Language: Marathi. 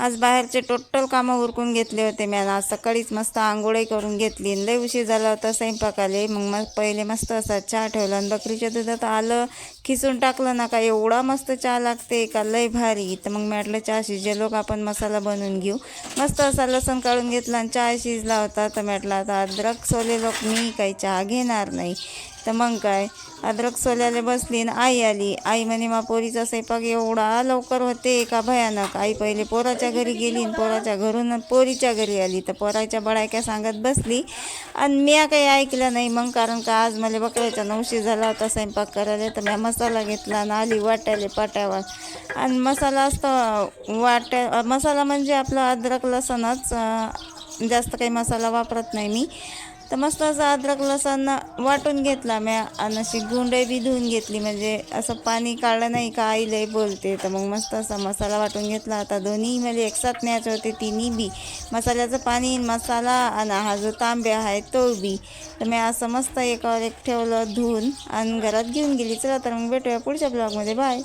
आज बाहेरचे टोटल कामं उरकून घेतले होते मी. आज सकाळीच मस्त आंघोळही करून घेतली आणि लय उशीर झाला होता स्वयंपाकाले. मग पहिले मस्त असा चहा ठेवला आणि बकरीच्या दुधात आलं खिसून टाकलं ना का एवढा मस्त चहा लागते का लय भारी. तर मग मी म्हटलं चहा शिजेलो का आपण मसाला बनवून घेऊ. मस्त असा लसूण काढून घेतला आणि चहा शिजला होता. तर म्हटलं आता अद्रक सोलेलो मी काही चहा घेणार नाही. तर मग काय अद्रक सोल्याला बसली आणि आई आली. आई म्हणे मा पोरीचा स्वयंपाक एवढा लवकर होते का भयानक. आई पहिले पोराच्या घरी गेली आणि पोराच्या घरून पोरीच्या घरी आली. तर पोराच्या बडायक्या सांगत बसली आणि मी काही ऐकलं नाही. मग कारण का आज मला बकऱ्याच्या नवशी झाला होता स्वयंपाक करायला. तर मी मसाला घेतला आणि आली वाटायला पाट्यावर. आणि मसाला असतं मसाला म्हणजे आपला अद्रक लसणच, जास्त काही मसाला वापरत नाही मी. तर मस्त असं अद्रक लसूण वाटून घेतला मी आणि अशी गुंडे बी धुवून घेतली. म्हणजे असं पाणी काढलं नाही का आई लय बोलते. तर मग मस्त असा मसाला वाटून घेतला. आता दोन्ही मला एकसाथ न्यायचे होते तिन्ही बी, मसाल्याचं पाणी मसाला आणि हा जो तांब्या आहे तो बी. तर मी असं मस्त एकावर एक ठेवलं धुवून आणि घरात घेऊन गेली. चला तर मग भेटूया पुढच्या ब्लॉगमध्ये. बाय.